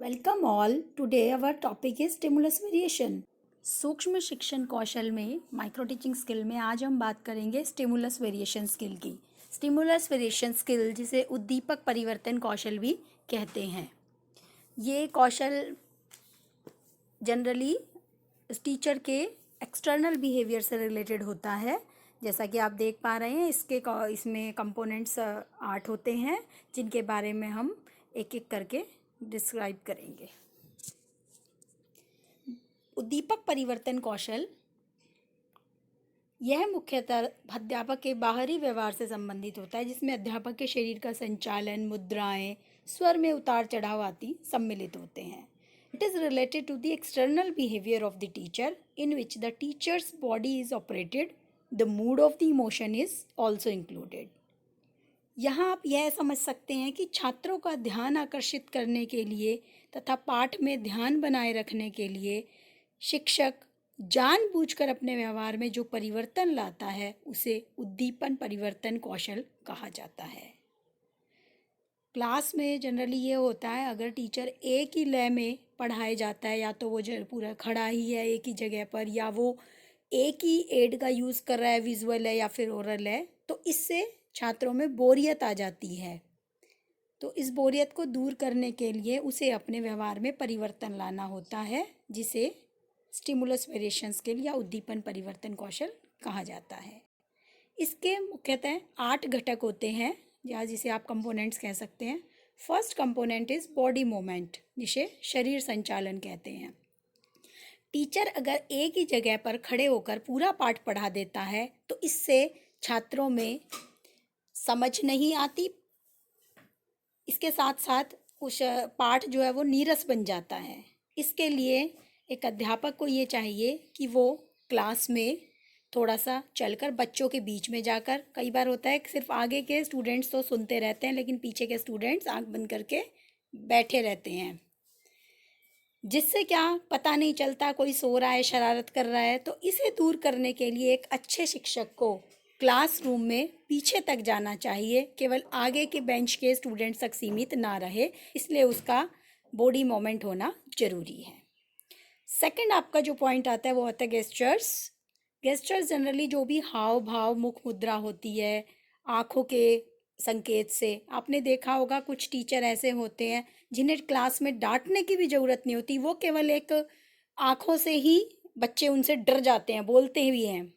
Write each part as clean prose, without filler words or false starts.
Welcome all today our topic is stimulus variation. सूक्ष्म शिक्षण कौशल में माइक्रो टीचिंग स्किल में आज हम बात करेंगे स्टिमुलस वेरिएशन स्किल की। स्टिमुलस वेरिएशन स्किल जिसे उद्दीपक परिवर्तन कौशल भी कहते हैं। ये कौशल जनरली टीचर के एक्सटर्नल बिहेवियर से रिलेटेड होता है। जैसा कि आप देख पा रहे हैं इसमें कंपोनेंट्स 8 होते हैं जिनके बारे में हम एक एक करके डिस्क्राइब करेंगे। उद्दीपक परिवर्तन कौशल यह मुख्यतः अध्यापक के बाहरी व्यवहार से संबंधित होता है, जिसमें अध्यापक के शरीर का संचालन, मुद्राएं, स्वर में उतार चढ़ाव आदि सम्मिलित होते हैं। It is related to the external behaviour of the teacher in which the teacher's body is operated, the mood of the emotion is also included. यहाँ आप यह समझ सकते हैं कि छात्रों का ध्यान आकर्षित करने के लिए तथा पाठ में ध्यान बनाए रखने के लिए शिक्षक जानबूझकर अपने व्यवहार में जो परिवर्तन लाता है उसे उद्दीपन परिवर्तन कौशल कहा जाता है। क्लास में जनरली ये होता है, अगर टीचर एक ही लय में पढ़ाए जाता है, या तो वो पूरा खड़ा ही है एक ही जगह पर, या वो एक ही एड का यूज़ कर रहा है, विजुअल है या फिर ओरल है, तो इससे छात्रों में बोरियत आ जाती है। तो इस बोरियत को दूर करने के लिए उसे अपने व्यवहार में परिवर्तन लाना होता है, जिसे स्टिमुलस वेरिएशन स्किल या उद्दीपन परिवर्तन कौशल कहा जाता है। इसके मुख्यतः 8 घटक होते हैं, या जिसे आप कंपोनेंट्स कह सकते हैं। First component is body movement, जिसे शरीर संचालन कहते हैं। टीचर अगर एक ही जगह पर खड़े होकर पूरा पाठ पढ़ा देता है तो इससे छात्रों में समझ नहीं आती, इसके साथ साथ उस पाठ जो है वो नीरस बन जाता है। इसके लिए एक अध्यापक को ये चाहिए कि वो क्लास में थोड़ा सा चलकर बच्चों के बीच में जाकर, कई बार होता है कि सिर्फ आगे के स्टूडेंट्स तो सुनते रहते हैं लेकिन पीछे के स्टूडेंट्स आंख बंद करके बैठे रहते हैं, जिससे क्या पता नहीं चलता कोई सो रहा है, शरारत कर रहा है। तो इसे दूर करने के लिए एक अच्छे शिक्षक को क्लासरूम में पीछे तक जाना चाहिए, केवल आगे के बेंच के स्टूडेंट्स तक सीमित ना रहे, इसलिए उसका बॉडी मूवमेंट होना जरूरी है। सेकंड आपका जो पॉइंट आता है वो होता है गेस्चर्स। गेस्चर्स जनरली जो भी हाव भाव, मुख मुद्रा होती है, आँखों के संकेत से, आपने देखा होगा कुछ टीचर ऐसे होते हैं जिन्हें क्लास में डांटने की भी ज़रूरत नहीं होती, वो केवल एक आँखों से ही बच्चे उनसे डर जाते हैं, बोलते भी हैं।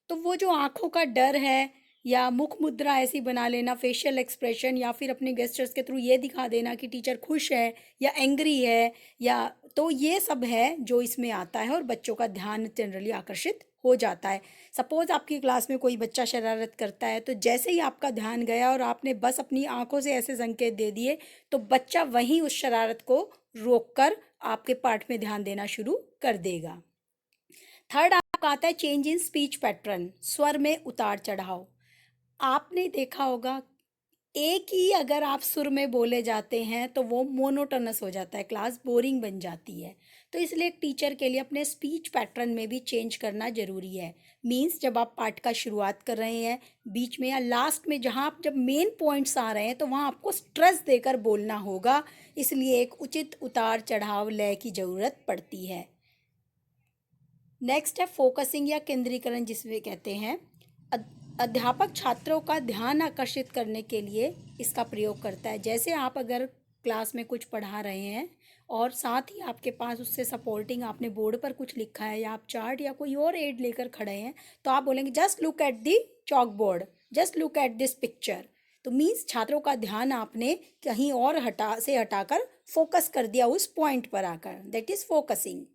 तो वो जो आँखों का डर है या मुख मुद्रा ऐसी बना लेना, फेशियल एक्सप्रेशन, या फिर अपने गेस्चर्स के थ्रू ये दिखा देना कि टीचर खुश है या एंग्री है, या तो ये सब है जो इसमें आता है और बच्चों का ध्यान जनरली आकर्षित हो जाता है। सपोज आपकी क्लास में कोई बच्चा शरारत करता है, तो जैसे ही आपका ध्यान गया और आपने बस अपनी आंखों से ऐसे संकेत दे दिए, तो बच्चा वहीं उस शरारत को रोककर आपके पाठ में ध्यान देना शुरू कर देगा। थर्ड आपका आता है चेंज इन स्पीच पैटर्न, स्वर में उतार चढ़ाव। आपने देखा होगा एक ही अगर आप सुर में बोले जाते हैं तो वो मोनोटोनस हो जाता है, क्लास बोरिंग बन जाती है। तो इसलिए एक टीचर के लिए अपने स्पीच पैटर्न में भी चेंज करना जरूरी है। मीन्स जब आप पाठ का शुरुआत कर रहे हैं, बीच में या लास्ट में, जहाँ आप जब मेन पॉइंट्स आ रहे हैं तो वहाँ आपको स्ट्रेस देकर बोलना होगा, इसलिए एक उचित उतार चढ़ाव लय की ज़रूरत पड़ती है। नेक्स्ट है फोकसिंग या केंद्रीकरण, जिसमें कहते हैं अध्यापक छात्रों का ध्यान आकर्षित करने के लिए इसका प्रयोग करता है। जैसे आप अगर क्लास में कुछ पढ़ा रहे हैं और साथ ही आपके पास उससे सपोर्टिंग आपने बोर्ड पर कुछ लिखा है, या आप चार्ट या कोई और एड लेकर खड़े हैं, तो आप बोलेंगे just look at the chalk board, just look at this picture. तो मीन्स छात्रों का ध्यान आपने कहीं और हटाकर फोकस कर दिया उस पॉइंट पर आकर, दैट इज फोकसिंग।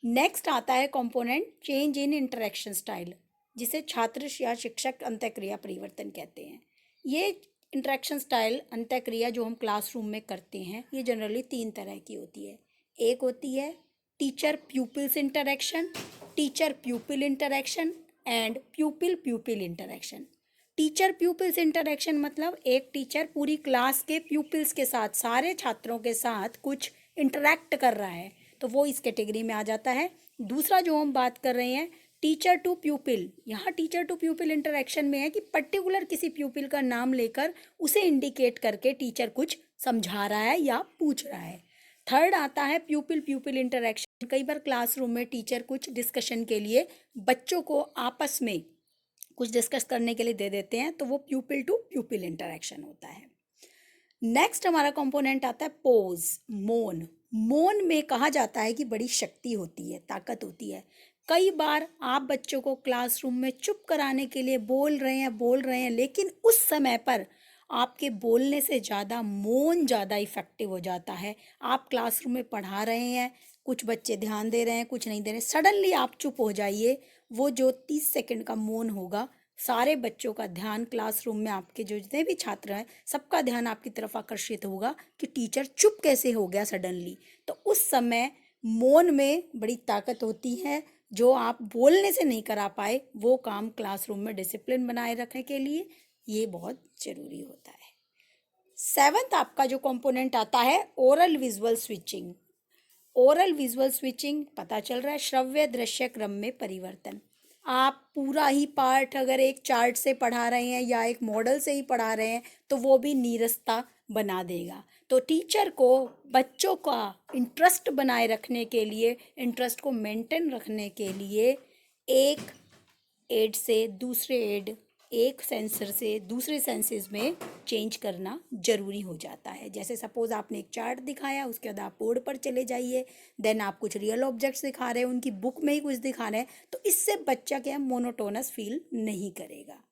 नेक्स्ट आता है component change in interaction style, जिसे छात्र या शिक्षक अंतःक्रिया परिवर्तन कहते हैं। ये इंटरेक्शन स्टाइल, अंतःक्रिया जो हम क्लासरूम में करते हैं, ये जनरली 3 तरह की होती है। एक होती है teacher pupils interaction, teacher प्यूपिल interaction and प्यूपिल प्यूपिल interaction. Teacher pupils interaction मतलब एक टीचर पूरी क्लास के प्यूपिल्स के साथ, सारे छात्रों के साथ कुछ इंटरेक्ट कर रहा है, तो वो इस कैटेगरी में आ जाता है। दूसरा जो हम बात कर रहे हैं टीचर टू प्यूपिल, यहाँ टीचर टू प्यूपिल इंटरेक्शन में है कि पर्टिकुलर किसी प्यूपिल का नाम लेकर उसे इंडिकेट करके टीचर कुछ समझा रहा है या पूछ रहा है। थर्ड आता है प्यूपिल प्यूपिल इंटरेक्शन। कई बार क्लासरूम में टीचर कुछ डिस्कशन के लिए बच्चों को आपस में कुछ डिस्कस करने के लिए दे देते हैं, तो वो प्यूपिल टू प्यूपिल इंटरेक्शन होता है। नेक्स्ट हमारा कंपोनेंट आता है पोज, मौन। मौन में कहा जाता है कि बड़ी शक्ति होती है, ताकत होती है। कई बार आप बच्चों को क्लासरूम में चुप कराने के लिए बोल रहे हैं, लेकिन उस समय पर आपके बोलने से ज़्यादा मौन ज़्यादा इफेक्टिव हो जाता है। आप क्लासरूम में पढ़ा रहे हैं, कुछ बच्चे ध्यान दे रहे हैं, कुछ नहीं दे रहे, सडनली आप चुप हो जाइए, वो जो 30 सेकंड का मौन होगा, सारे बच्चों का ध्यान क्लासरूम में, आपके जो जितने भी छात्र हैं सबका ध्यान आपकी तरफ आकर्षित होगा कि टीचर चुप कैसे हो गया सडनली। तो उस समय मौन में बड़ी ताकत होती है, जो आप बोलने से नहीं करा पाए वो काम क्लासरूम में डिसिप्लिन बनाए रखने के लिए ये बहुत जरूरी होता है। सेवंथ आपका जो कंपोनेंट आता है oral visual switching. Oral visual switching पता चल रहा है श्रव्य दृश्य क्रम में परिवर्तन। आप पूरा ही पाठ अगर एक चार्ट से पढ़ा रहे हैं या एक मॉडल से ही पढ़ा रहे हैं तो वो भी नीरसता बना देगा। तो टीचर को बच्चों का इंटरेस्ट बनाए रखने के लिए, इंटरेस्ट को मेंटेन रखने के लिए एक एड से दूसरे एड, एक सेंसर से दूसरे सेंसेस में चेंज करना जरूरी हो जाता है। जैसे सपोज आपने एक चार्ट दिखाया, उसके बाद आप बोर्ड पर चले जाइए, देन आप कुछ रियल ऑब्जेक्ट्स दिखा रहे हैं, उनकी बुक में ही कुछ दिखा रहे हैं, तो इससे बच्चा क्या है मोनोटोनस फील नहीं करेगा।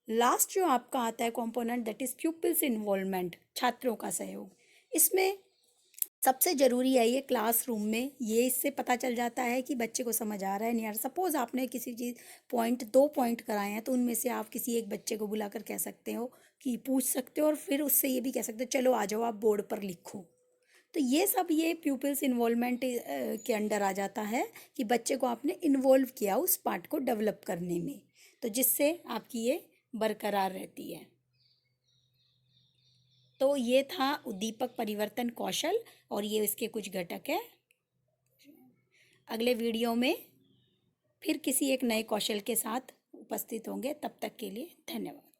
लास्ट जो आपका आता है component that is pupils involvement, छात्रों का सहयोग। इसमें सबसे ज़रूरी है ये क्लासरूम में, ये इससे पता चल जाता है कि बच्चे को समझ आ रहा है नहीं आ रहा। सपोज़ आपने किसी चीज़ पॉइंट 2 पॉइंट कराए हैं, तो उनमें से आप किसी एक बच्चे को बुलाकर कह सकते हो कि पूछ सकते हो, और फिर उससे ये भी कह सकते हो चलो आ जाओ आप बोर्ड पर लिखो। तो ये सब ये प्यूपिल्स इन्वॉल्वमेंट के अंडर आ जाता है कि बच्चे को आपने इन्वॉल्व किया उस पार्ट को डेवलप करने में, तो जिससे आपकी ये बरकरार रहती है। तो ये था उद्दीपक परिवर्तन कौशल और ये इसके कुछ घटक है। अगले वीडियो में फिर किसी एक नए कौशल के साथ उपस्थित होंगे, तब तक के लिए धन्यवाद।